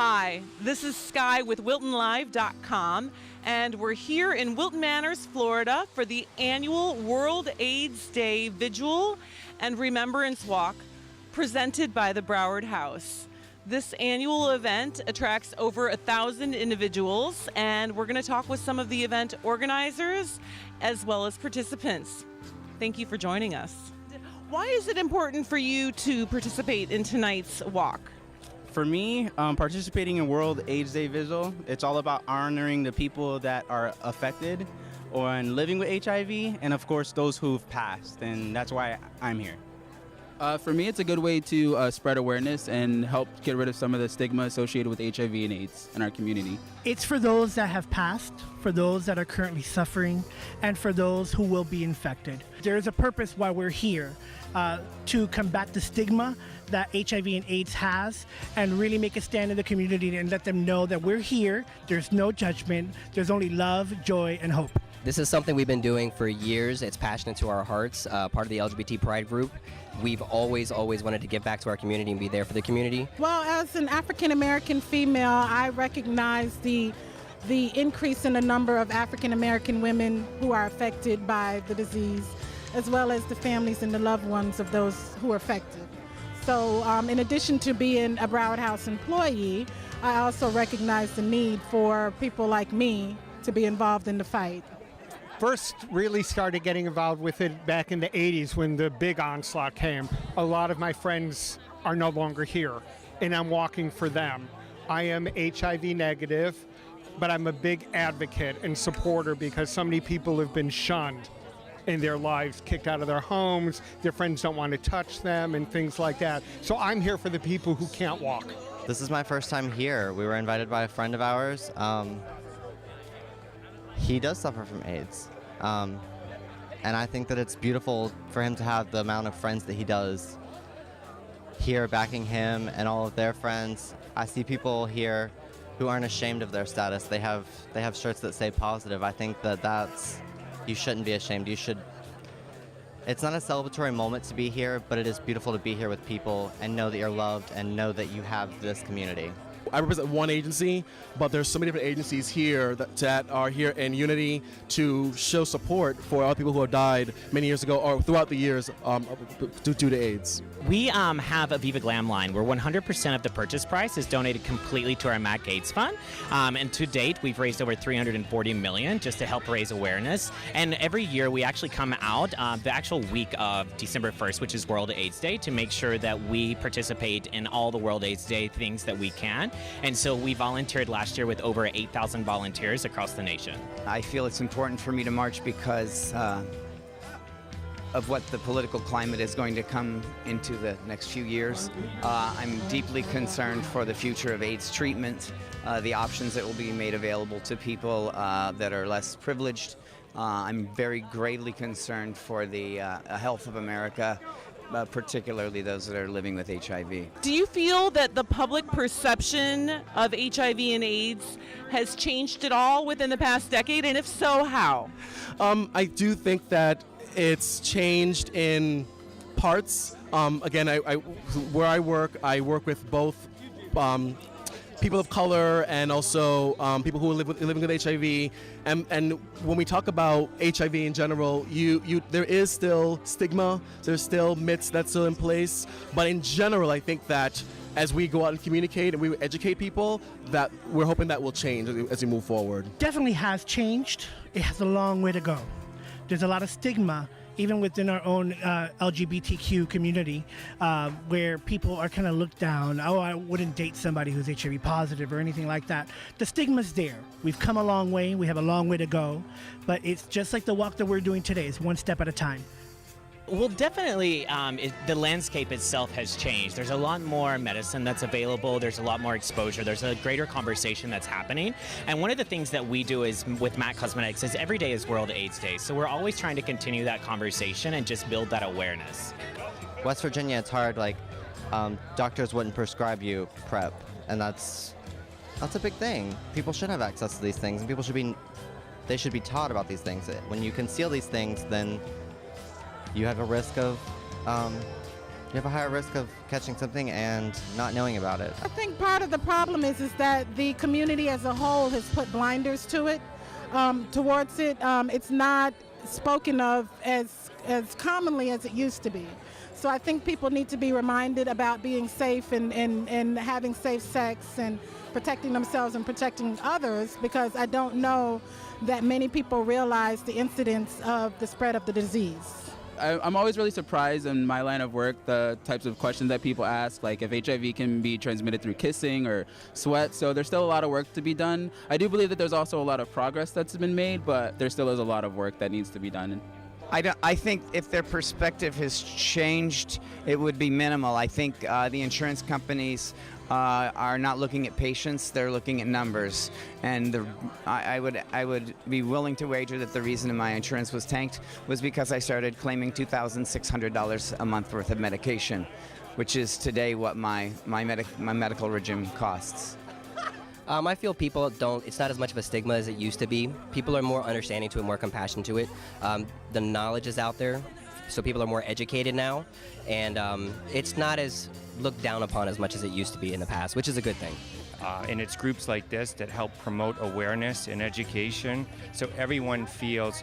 Hi, this is Sky with WiltonLive.com, and we're here in Wilton Manors, Florida for the annual World AIDS Day Vigil and Remembrance Walk presented by the Broward House. This annual event attracts over 1,000 individuals, and we're going to talk with some of the event organizers as well as participants. Thank you for joining us. Why is it important for you to participate in tonight's walk? For me, participating in World AIDS Day Vigil, it's all about honoring the people that are affected or living with HIV, and of course those who've passed, and that's why I'm here. For me, it's a good way to spread awareness and help get rid of some of the stigma associated with HIV and AIDS in our community. It's for those that have passed, for those that are currently suffering, and for those who will be infected. There is a purpose why we're here, to combat the stigma that HIV and AIDS has and really make a stand in the community and let them know that we're here, there's no judgment, there's only love, joy, and hope. This is something we've been doing for years. It's passionate to our hearts, part of the LGBT Pride group. We've always wanted to give back to our community and be there for the community. Well, as an African-American female, I recognize the increase in the number of African-American women who are affected by the disease, as well as the families and the loved ones of those who are affected. So in addition to being a Broward House employee, I also recognize the need for people like me to be involved in the fight. First really started getting involved with it back in the 80s when the big onslaught came. A lot of my friends are no longer here, and I'm walking for them. I am HIV negative, but I'm a big advocate and supporter because so many people have been shunned in their lives, kicked out of their homes, their friends don't want to touch them and things like that. So I'm here for the people who can't walk. This is my first time here. We were invited by a friend of ours. He does suffer from AIDS. And I think that it's beautiful for him to have the amount of friends that he does here backing him and all of their friends. I see people here who aren't ashamed of their status. They have shirts that say positive. I think you shouldn't be ashamed. It's not a celebratory moment to be here, but it is beautiful to be here with people and know that you're loved and know that you have this community. I represent one agency, but there's so many different agencies here that are here in unity to show support for all people who have died many years ago or throughout the years due to AIDS. We have a Viva Glam line where 100% of the purchase price is donated completely to our MAC AIDS Fund. And to date, we've raised over $340 million just to help raise awareness. And every year we actually come out the actual week of December 1st, which is World AIDS Day, to make sure that we participate in all the World AIDS Day things that we can. And so we volunteered last year with over 8,000 volunteers across the nation. I feel it's important for me to march because of what the political climate is going to come into the next few years. I'm deeply concerned for the future of AIDS treatment, the options that will be made available to people that are less privileged. I'm very gravely concerned for the health of America, particularly those that are living with HIV. Do you feel that the public perception of HIV and AIDS has changed at all within the past decade, and if so, how? I do think that it's changed in parts. Again, where I work with both people of color and also people who are living with HIV. And when we talk about HIV in general, there is still stigma, there's still myths that's still in place. But in general, I think that as we go out and communicate and we educate people, that we're hoping that will change as we move forward. Definitely has changed. It has a long way to go. There's a lot of stigma, even within our own LGBTQ community, where people are kind of looked down. Oh, I wouldn't date somebody who's HIV positive or anything like that. The stigma's there. We've come a long way. We have a long way to go. But it's just like the walk that we're doing today. It's one step at a time. Well, definitely, the landscape itself has changed. There's a lot more medicine that's available. There's a lot more exposure. There's a greater conversation that's happening. And one of the things that we do is with MAC Cosmetics is every day is World AIDS Day. So we're always trying to continue that conversation and just build that awareness. West Virginia, it's hard. Like, doctors wouldn't prescribe you PrEP, and that's a big thing. People should have access to these things, and people should be taught about these things. When you conceal these things, then you have a risk of you have a higher risk of catching something and not knowing about it. I think part of the problem is that the community as a whole has put blinders to it, towards it. It's not spoken of as commonly as it used to be. So I think people need to be reminded about being safe and having safe sex and protecting themselves and protecting others, because I don't know that many people realize the incidence of the spread of the disease. I'm always really surprised in my line of work, the types of questions that people ask, like if HIV can be transmitted through kissing or sweat. So there's still a lot of work to be done. I do believe that there's also a lot of progress that's been made, but there still is a lot of work that needs to be done. I think if their perspective has changed, it would be minimal. I think the insurance companies are not looking at patients; they're looking at numbers. And I would be willing to wager that the reason my insurance was tanked was because I started claiming $2,600 a month worth of medication, which is today what my medical regime costs. I feel people don't, it's not as much of a stigma as it used to be. People are more understanding to it, more compassionate to it. The knowledge is out there, so people are more educated now, and it's not as looked down upon as much as it used to be in the past, which is a good thing. And it's groups like this that help promote awareness and education, so everyone feels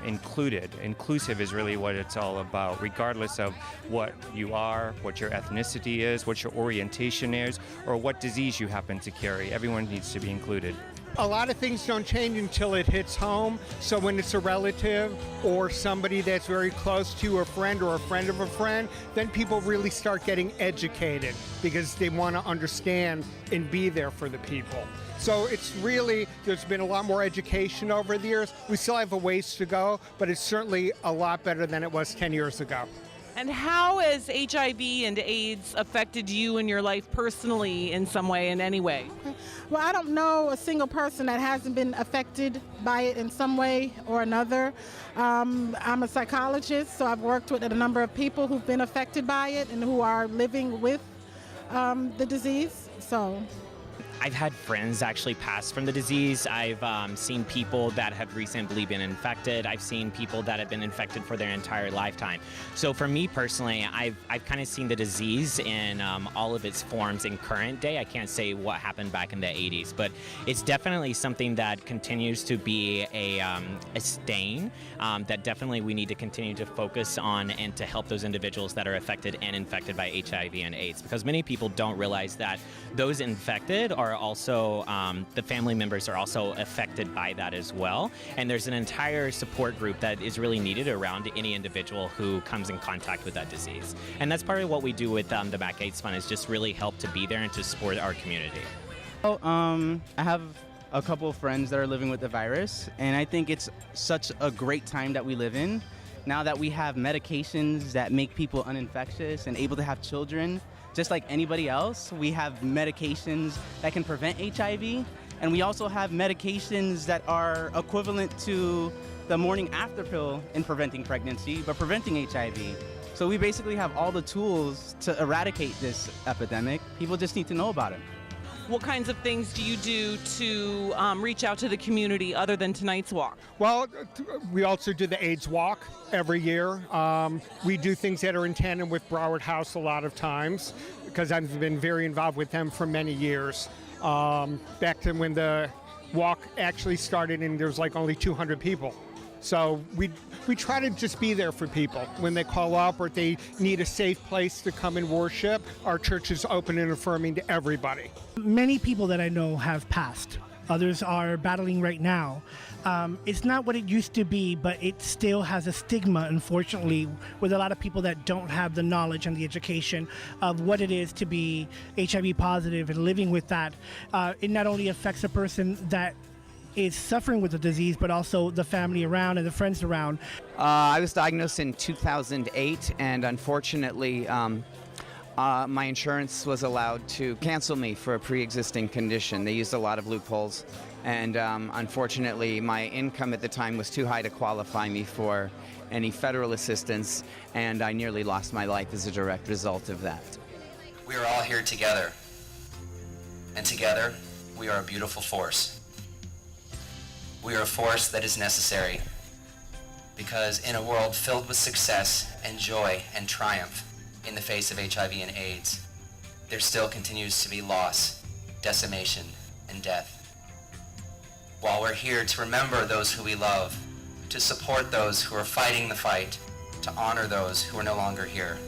included. Inclusive is really what it's all about, regardless of what you are, what your ethnicity is, what your orientation is, or what disease you happen to carry. Everyone needs to be included. A lot of things don't change until it hits home. So when it's a relative or somebody that's very close to you, a friend or a friend of a friend, then people really start getting educated because they want to understand and be there for the people. So it's really, there's been a lot more education over the years. We still have a ways to go, but it's certainly a lot better than it was 10 years ago. And how has HIV and AIDS affected you in your life personally in some way, in any way? Well, I don't know a single person that hasn't been affected by it in some way or another. I'm a psychologist, so I've worked with a number of people who've been affected by it and who are living with the disease. So I've had friends actually pass from the disease. I've seen people that have recently been infected. I've seen people that have been infected for their entire lifetime. So for me personally, I've kind of seen the disease in all of its forms in current day. I can't say what happened back in the 80s, but it's definitely something that continues to be a stain that definitely we need to continue to focus on and to help those individuals that are affected and infected by HIV and AIDS, because many people don't realize that those infected are also, the family members are also affected by that as well. And there's an entire support group that is really needed around any individual who comes in contact with that disease. And that's part of what we do with the Back AIDS Fund, is just really help to be there and to support our community. Well, I have a couple of friends that are living with the virus, and I think it's such a great time that we live in. Now that we have medications that make people uninfectious and able to have children, just like anybody else, we have medications that can prevent HIV, and we also have medications that are equivalent to the morning after pill in preventing pregnancy, but preventing HIV. So we basically have all the tools to eradicate this epidemic. People just need to know about it. What kinds of things do you do to reach out to the community other than tonight's walk? Well, we also do the AIDS walk every year. We do things that are in tandem with Broward House a lot of times, because I've been very involved with them for many years. Back to when the walk actually started and there was like only 200 people. So we try to just be there for people when they call up or if they need a safe place to come and worship. Our church is open and affirming to everybody. Many people that I know have passed. Others are battling right now. It's not what it used to be, but it still has a stigma, unfortunately, with a lot of people that don't have the knowledge and the education of what it is to be HIV positive and living with that. It not only affects a person that is suffering with the disease, but also the family around and the friends around. I was diagnosed in 2008, and unfortunately, my insurance was allowed to cancel me for a pre-existing condition. They used a lot of loopholes, and unfortunately, my income at the time was too high to qualify me for any federal assistance, and I nearly lost my life as a direct result of that. We are all here together, and together, we are a beautiful force. We are a force that is necessary, because in a world filled with success and joy and triumph, in the face of HIV and AIDS, there still continues to be loss, decimation, and death. While we're here to remember those who we love, to support those who are fighting the fight, to honor those who are no longer here,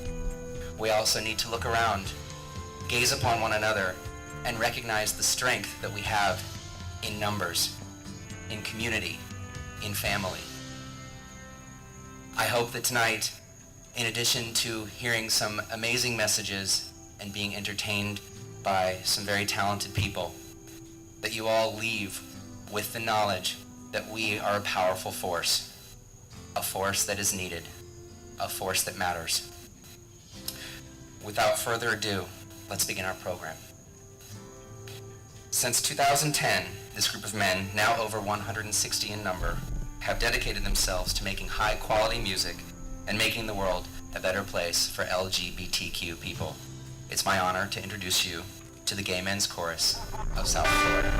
we also need to look around, gaze upon one another, and recognize the strength that we have in numbers, in community, in family. I hope that tonight, in addition to hearing some amazing messages and being entertained by some very talented people, that you all leave with the knowledge that we are a powerful force, a force that is needed, a force that matters. Without further ado, let's begin our program. Since 2010, this group of men, now over 160 in number, have dedicated themselves to making high-quality music and making the world a better place for LGBTQ people. It's my honor to introduce you to the Gay Men's Chorus of South Florida.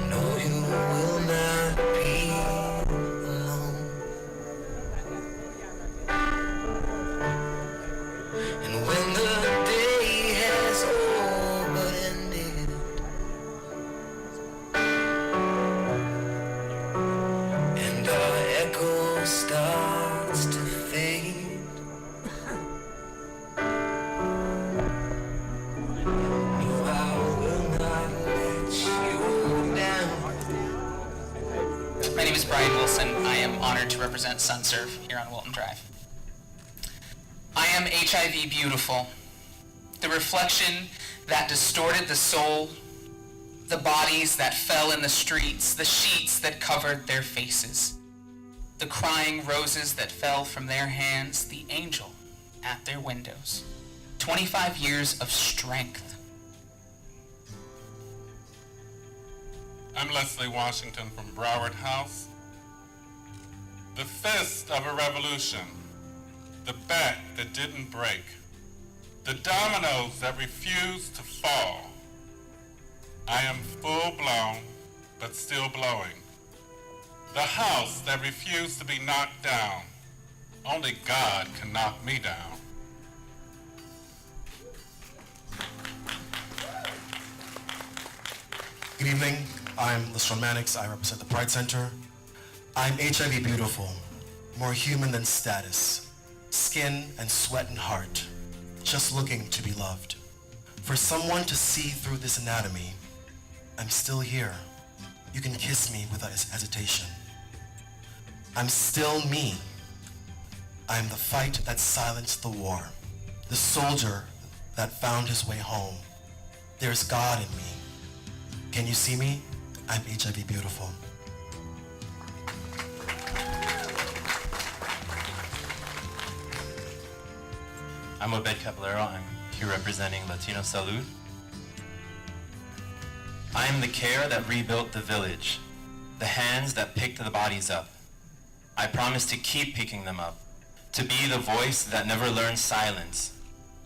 No, you will not be alone. And when the day has all but ended, and our echo starts to fade, no, I will not let you down. My name is Brian Wilson. I am honored to represent SunServe here on Wilton Drive. I am HIV beautiful, the reflection that distorted the soul, the bodies that fell in the streets, the sheets that covered their faces, the crying roses that fell from their hands, the angel at their windows. 25 years of strength. I'm Leslie Washington from Broward House. The fist of a revolution, the back that didn't break, the dominoes that refused to fall. I am full blown, but still blowing. The house that refused to be knocked down. Only God can knock me down. Good evening, I'm Les Romantics. I represent the Pride Center. I'm HIV beautiful, more human than status, skin and sweat and heart, just looking to be loved. For someone to see through this anatomy, I'm still here. You can kiss me without hesitation. I'm still me. I'm the fight that silenced the war, the soldier that found his way home. There's God in me. Can you see me? I'm HIV beautiful. I'm Obed Caballero. I'm here representing Latino Salud. I am the care that rebuilt the village, the hands that picked the bodies up. I promise to keep picking them up, to be the voice that never learns silence.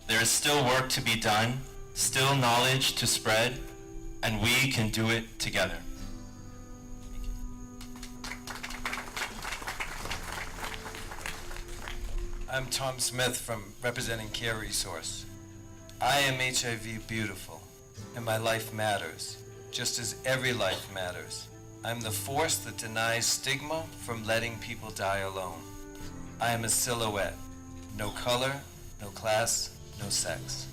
There is still work to be done, still knowledge to spread, and we can do it together. I'm Tom Smith from representing Care Resource. I am HIV beautiful, and my life matters, just as every life matters. I'm the force that denies stigma from letting people die alone. I am a silhouette, no color, no class, no sex.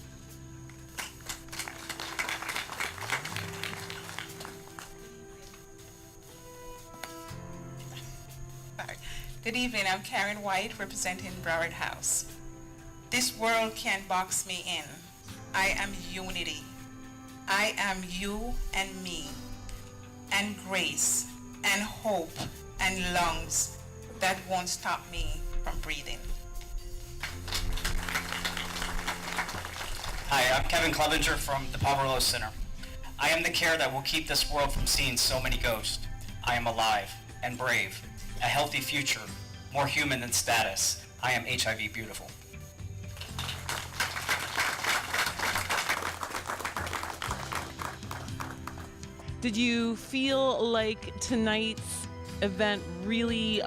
Good evening, I'm Karen White representing Broward House. This world can't box me in. I am unity. I am you and me, and grace, and hope, and lungs that won't stop me from breathing. Hi, I'm Kevin Clevenger from the Poverello Center. I am the care that will keep this world from seeing so many ghosts. I am alive and brave, a healthy future, more human than status. I am HIV beautiful. Did you feel like tonight's event really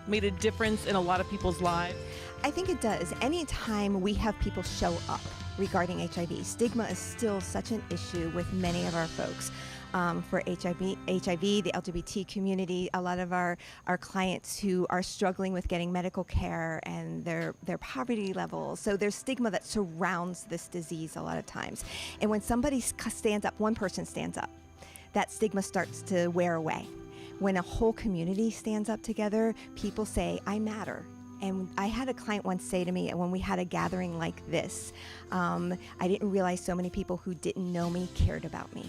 made a difference in a lot of people's lives? I think it does. Anytime we have people show up regarding HIV, stigma is still such an issue with many of our folks. For HIV, the LGBT community, a lot of our clients who are struggling with getting medical care and their poverty levels. So there's stigma that surrounds this disease a lot of times. And when somebody stands up, one person stands up, that stigma starts to wear away. When a whole community stands up together, people say, I matter. And I had a client once say to me, when we had a gathering like this, I didn't realize so many people who didn't know me cared about me.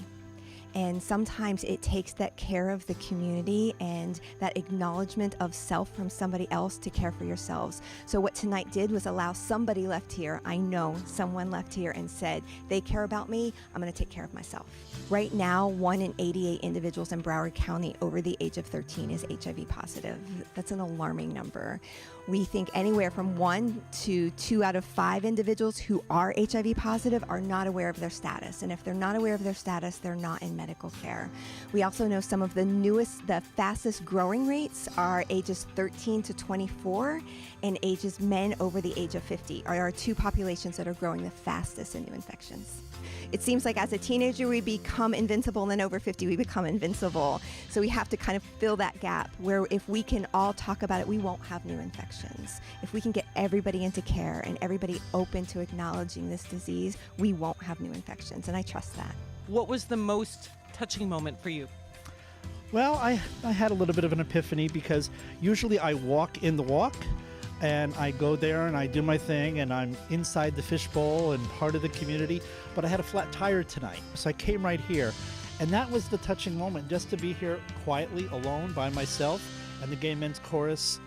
And sometimes it takes that care of the community and that acknowledgement of self from somebody else to care for yourselves. So what tonight did was allow somebody left here, I know someone left here and said, they care about me, I'm gonna take care of myself. Right now, 1 in 88 individuals in Broward County over the age of 13 is HIV positive. That's an alarming number. We think anywhere from 1 to 2 out of 5 individuals who are HIV positive are not aware of their status. And if they're not aware of their status, they're not in medical care. We also know some of the fastest growing rates are ages 13 to 24 and men over the age of 50 are our 2 populations that are growing the fastest in new infections. It seems like as a teenager we become invincible, and then over 50 we become invincible. So we have to kind of fill that gap where if we can all talk about it, we won't have new infections. If we can get everybody into care and everybody open to acknowledging this disease, we won't have new infections, and I trust that. What was the most touching moment for you? Well, I had a little bit of an epiphany because usually I walk in the walk and I go there and I do my thing and I'm inside the fishbowl and part of the community, but I had a flat tire tonight. So I came right here, and that was the touching moment, just to be here quietly alone by myself and the Gay Men's Chorus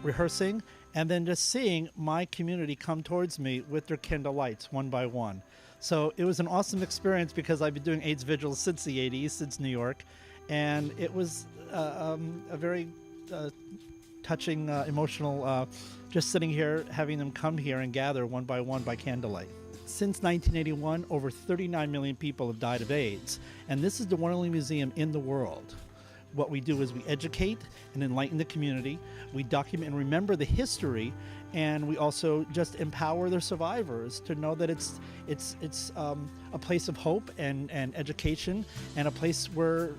rehearsing, and then just seeing my community come towards me with their candle lights one by one. So it was an awesome experience because I've been doing AIDS vigils since the 80s, since New York, and it was a very touching, emotional, just sitting here, having them come here and gather one by candlelight. Since 1981, over 39 million people have died of AIDS, and this is the one only museum in the world. What we do is we educate and enlighten the community, we document and remember the history, and we also just empower the survivors to know that it's a place of hope and education, and a place where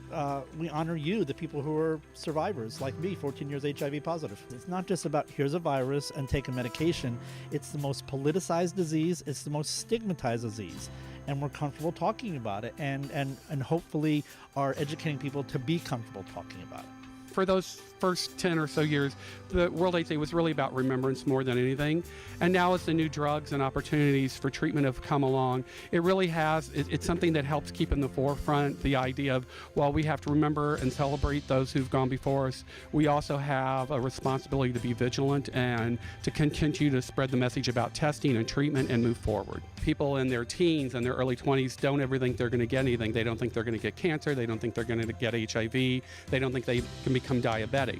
we honor you, the people who are survivors, like me, 14 years HIV positive. It's not just about here's a virus and take a medication. It's the most politicized disease. It's the most stigmatized disease. And we're comfortable talking about it, and hopefully are educating people to be comfortable talking about it. For those first 10 or so years, the World AIDS Day was really about remembrance more than anything. And now as the new drugs and opportunities for treatment have come along, it really has, it's something that helps keep in the forefront the idea of, while we have to remember and celebrate those who've gone before us, we also have a responsibility to be vigilant and to continue to spread the message about testing and treatment and move forward. People in their teens and their early 20s don't ever think they're going to get anything. They don't think they're going to get cancer. They don't think they're going to get HIV. They don't think they can become diabetic,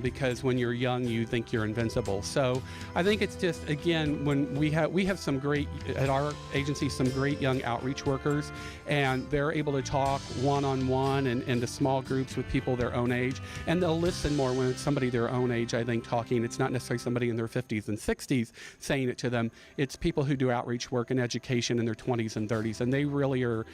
because when you're young, you think you're invincible. So I think it's just, again, when we have some great, at our agency, some great young outreach workers, and they're able to talk one-on-one and into small groups with people their own age, and they'll listen more when it's somebody their own age, I think, talking. It's not necessarily somebody in their 50s and 60s saying it to them. It's people who do outreach work and education in their 20s and 30s, and they really are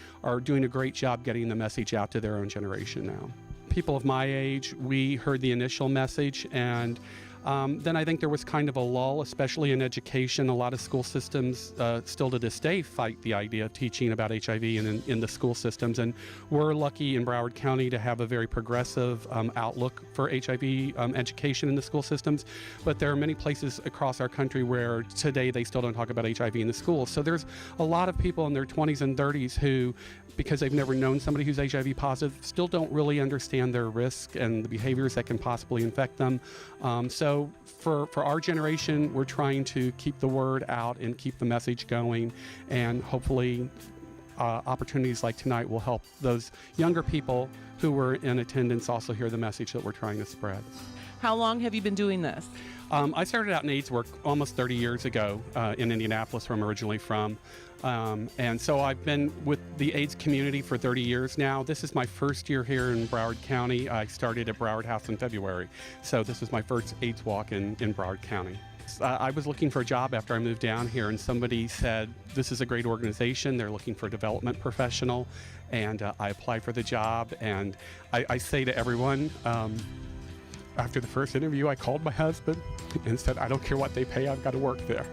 doing a great job getting the message out to their own generation now. People of my age, we heard the initial message, and then I think there was kind of a lull, especially in education. A lot of school systems still to this day fight the idea of teaching about HIV in the school systems, and we're lucky in Broward County to have a very progressive outlook for HIV education in the school systems, but there are many places across our country where today they still don't talk about HIV in the schools. So there's a lot of people in their 20s and 30s who, because they've never known somebody who's HIV positive, still don't really understand their risk and the behaviors that can possibly infect them. So for our generation, we're trying to keep the word out and keep the message going, and hopefully opportunities like tonight will help those younger people who were in attendance also hear the message that we're trying to spread. How long have you been doing this? I started out in AIDS work almost 30 years ago in Indianapolis, where I'm originally from. And so I've been with the AIDS community for 30 years now. This is my first year here in Broward County. I started at Broward House in February. So this is my first AIDS walk in Broward County. I was looking for a job after I moved down here, and somebody said, this is a great organization. They're looking for a development professional. And I applied for the job. And I say to everyone, after the first interview, I called my husband and said, I don't care what they pay, I've got to work there.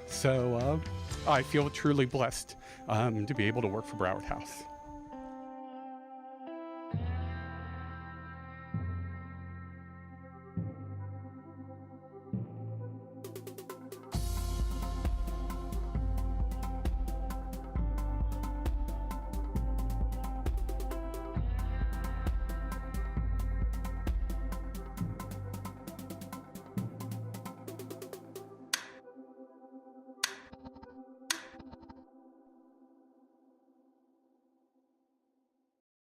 So I feel truly blessed to be able to work for Broward House.